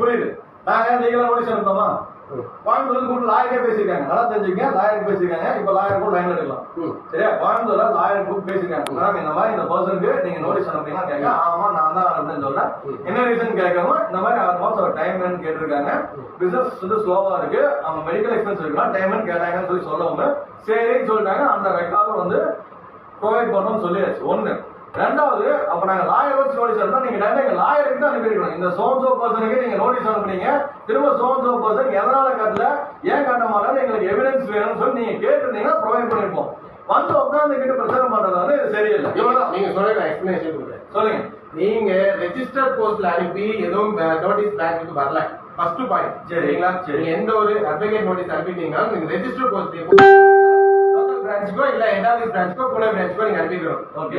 புரியுது. நாங்க நீங்களா நோட்டீஸ் அனுப்பணுமா? கோயம்புத்தூர்ல கூட்டு லாயரே பேசிருக்காங்க. நல்லா தெரிஞ்சுங்க, லாயர் பேசிருக்காங்க. இப்ப லாயர் கூட லைன் எடுக்கலாம். சரியா? கோயம்புத்தூர்ல லாயர் கூட்டு பேசிருக்காங்க. மேம் இந்த மாதிரி இந்த பர்சனுக்கு நீங்க நோட்டீஸ் அனுப்புறீங்களா கேட்க, ஆமா நான் தான் அனுப்புறேன்னு சொல்றேன். என்ன ரீசன் கேட்காம இந்த மாதிரி 6 மாசம் டைம் வேணும்னு கேட்டிருக்காங்க. பிசினஸ் வந்து ஸ்லோவா இருக்கு, அவங்க மெடிக்கல் எக்ஸ்பென்ஸ் இருக்கலாம், டைம் கேட்டாங்கன்னு சொல்லி சொல்லவும் சரின்னு சொல்லிட்டாங்க. அந்த ரெக்கார்டும் வந்து ப்ரொவைட் பண்ணணும்னு சொல்லியாச்சு. ஒண்ணு. ரெண்டாவது, அப்ப நாங்க லாயர் வச்சு நோட்டீஸ் அனுப்பினா நீங்க டைரக்டா லாயருக்கு தான் அனுப்பியிருக்கணும். இந்த சோம்சோ பர்சனுக்கு நீங்க நோட்டீஸ் அனுப்புனீங்க, திரும்ப சோம்சோ பர்சன் எதனால கட்டல, ஏன் கட்ட மாட்டாங்க, எங்களுக்கு எவிடன்ஸ் வேணும்னு சொல்லி நீங்க கேட்டிருந்தீங்கன்னா ப்ரொவைட் பண்ணிருப்போம். வந்து உட்கார்ந்து கிட்ட பிரச்சனை பண்றது வந்து சரியில்லை. இவ்வளவுதான் நீங்க சொல்ற எக்ஸ்பிளனேஷன் கொடுக்குறேன். சொல்லுங்க. நீங்க ரெஜிஸ்டர்ட் போஸ்ட்ல அனுப்பி எதுவும் நோட்டீஸ் பேங்க்கு வரல. First point. சரிங்களா? நீங்க எந்த ஒரு அட்வொகேட் நோட்டீஸ் அனுப்பிட்டீங்கன்னா நீங்க ரெஜிஸ்டர்ட் போஸ்ட் லோக்கல் பிரான்ச்சுக்கோ இல்ல ஹெட் ஆஃபீஸ் பிரான்ச்சுக்கோ புனே பிரான்ச்சுக்கோ நீங்க அனுப்பிக்கணும். ஓகே.